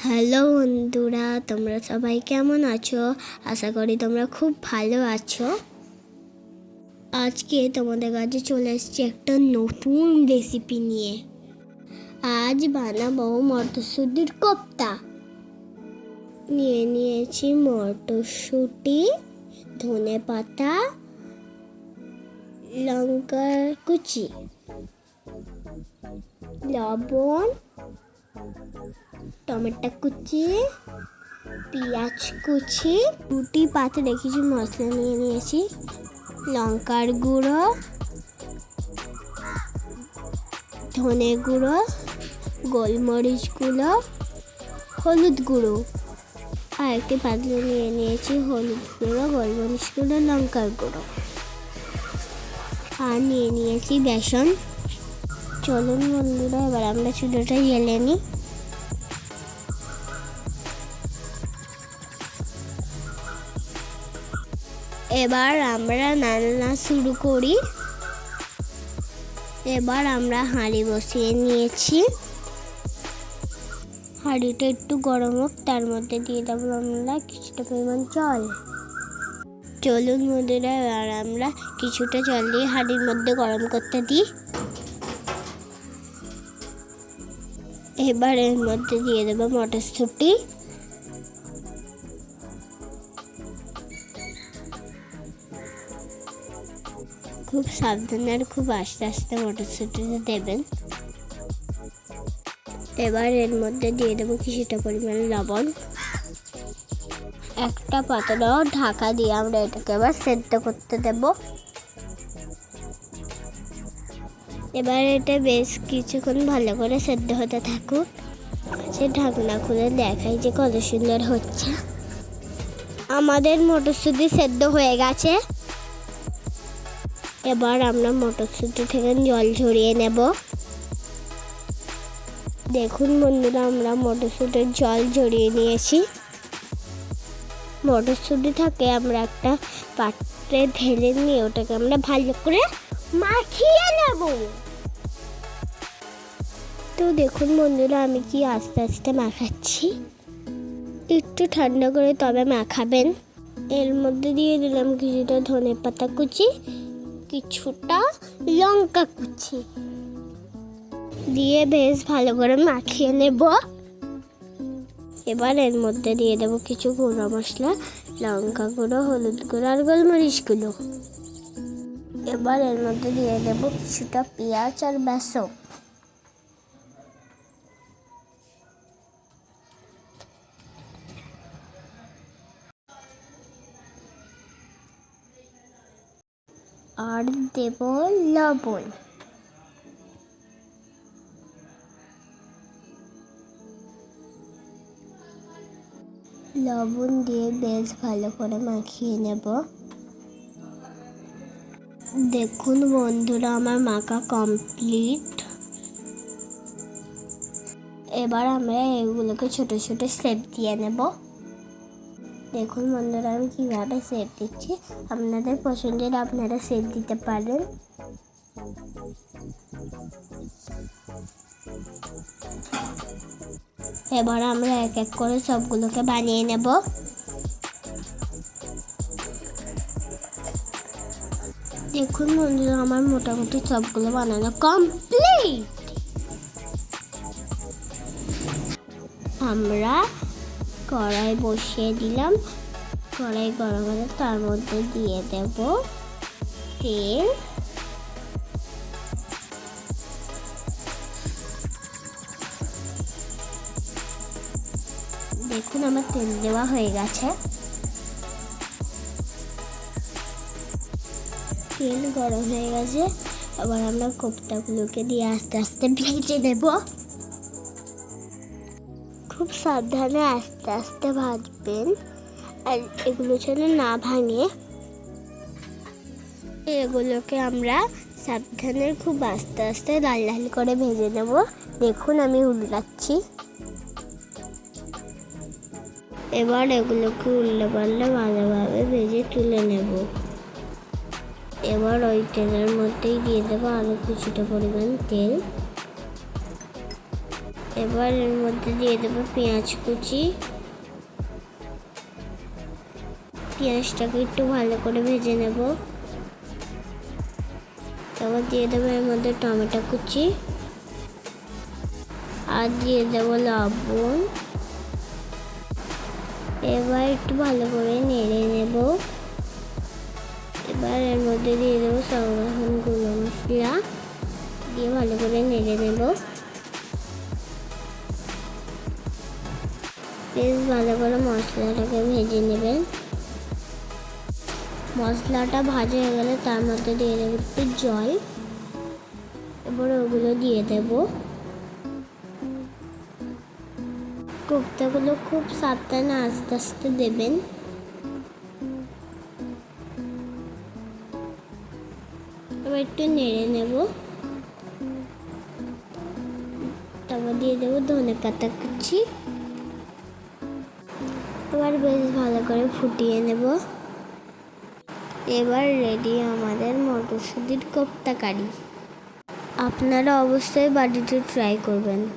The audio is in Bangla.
হ্যালো বন্ধুরা, তোমরা সবাই কেমন আছো? আশা করি তোমরা খুব ভালো আছো। আজকে তোমাদের কাছে চলে এসেছি একটা নতুন রেসিপি নিয়ে। আজ বানাবো মটরশুঁটির কোপ্তা। নিয়েছি মটরশুঁটি, ধনেপাতা, লঙ্কা কুচি, লবণ, টমেটো কুচি, পেঁয়াজ কুচি, 2টি পাতে কিছু মশলা নিয়েছি, লঙ্কার গুঁড়ো, ধনে গুঁড়ো, গোলমরিচ গুঁড়ো, হলুদ গুঁড়ো। আর একটি পাত্রে নিয়েছি হলুদ গুঁড়ো, গোলমরিচ গুঁড়ো, লঙ্কার গুঁড়ো। আর নিয়েছি বেসন। চলুন বন্ধুরা, এবার আমরা চুলোটা জ্বেলে নিই। এবার আমরা রান্না শুরু করি। এবার আমরা হাঁড়ি বসিয়ে নিয়েছি। হাঁড়িটা একটু গরম হোক, তার মধ্যে দিয়ে দেবো আমরা কিছুটা পরিমাণ জল। চলুন বন্ধুরা, এবার আমরা কিছুটা জল দিয়ে হাঁড়ির মধ্যে গরম করতে দিই। এবার এর মধ্যে দিয়ে দেবো মটরশুঁটি। খুব সাবধানে আর খুব আস্তে আস্তে মটরশুঁটিটা দেবেন। এবার এর মধ্যে দিয়ে দেবো কিছুটা পরিমাণ লবণ। একটা পাতলা ঢাকা দিয়ে আমরা এটাকে এবার সেদ্ধ করতে দেব। এবার এটা বেশ কিছুক্ষণ ভালো করে সেদ্ধ হতে থাকুক। সে ঢাকনা খুলে দেখাই যে কত সুন্দর হচ্ছে। আমাদের মটরশুঁটি সেদ্ধ হয়ে গেছে। এবার আমরা মটরশুঁটি থেকে জল ঝরিয়ে নেব। দেখুন বন্ধুরা, আমরা মটরশুঁটির জল ঝরিয়ে নিয়েছি। মটরশুঁটি থেকে আমরা একটা পাত্রে ঢেলে নিয়ে ওটাকে আমরা ভালো করে মাখিয়ে নেব। তো দেখুন বন্ধুরা, আমি কি আস্তে আস্তে মাখাচ্ছি। একটু ঠান্ডা করে তবে মাখাবেন। এর মধ্যে দিয়ে দিলাম কিছুটা ধনেপাতা কুচি, কিছুটা লঙ্কা কুচি দিয়ে বেশ ভালো করে মাখিয়ে নেব। এবার এর মধ্যে দিয়ে দেবো কিছু গুঁড়ো মশলা, লঙ্কা গুঁড়ো, হলুদ গুঁড়ো আর গোলমরিচ গুঁড়ো। এবার এর মধ্যে দিয়ে দেবো কিছুটা পেঁয়াজ আর বেসন। আর দেব লবণ। লবণ দিয়ে বেশ ভালো করে মাখিয়ে নেব। দেখুন বন্ধুরা, আমার মাখা কমপ্লিট। এবার আমরা এগুলোকে ছোট ছোট শেপ দিয়ে নেব। দেখুন বন্ধুরা, আমি কীভাবে শেপ দিচ্ছি। আপনাদের পছন্দের আপনারা শেপ দিতে পারেন। এবার আমরা এক এক করে সবগুলোকে বানিয়ে নেব। দেখুন বন্ধুরা, আমার মোটামুটি সবগুলো বানানো কমপ্লিট। আমরা কড়াই বসিয়ে দিলাম। কড়াই গরম হলে তার মধ্যে দিয়ে দেব তেল। দেখুন আমার তেল দেওয়া হয়ে গেছে। তেল গরম হয়ে গেছে। এবার আমরা কোপ্তাগুলোকে দিয়ে আস্তে আস্তে ভেজে নেব। খুব সাবধানে আস্তে আস্তে ভাজবেন, আর এগুলো যেন না ভাঙে। এগুলোকে আমরা সাবধানে খুব আস্তে আস্তে লাল লাল করে ভেজে নেব। দেখুন আমি উল্টাচ্ছি। এবার এগুলোকে উল্টে পাল্টে ভালোভাবে ভেজে তুলে নেব। এবার ওই তেলের মধ্যেই দিয়ে দেবো আরও কিছুটা পরিমাণ তেল। এবার এর মধ্যে দিয়ে দেবো পেঁয়াজ কুচি। পেঁয়াজটাকে একটু ভালো করে ভেজে নেব। তারপর দিয়ে দেবো এর মধ্যে টমেটো কুচি আর দিয়ে দেবো লবণ। এবার একটু ভালো করে নেড়ে নেব। এবার এর মধ্যে দিয়ে দেবো সব রকম গুঁড়ো মশলা দিয়ে ভালো করে নেড়ে নেব। বেশ ভালো করে মশলাটাকে ভেজে নেবেন। মশলাটা ভাজা হয়ে গেলে তার মধ্যে দিয়ে দেবো একটু জল। এবার ওগুলো দিয়ে দেব। কোপ্তাগুলো খুব সাবধানে আস্তে আস্তে দেবেন। এবার একটু নেড়ে নেব। তারপর দিয়ে দেবো ধনেপাতা কুচি। এবার বেশ ভালো করে ফুটিয়ে নেব। এবার রেডি আমাদের মটরশুঁটির কোপ্তা কারি। আপনারা অবশ্যই বাড়িতে ট্রাই করবেন।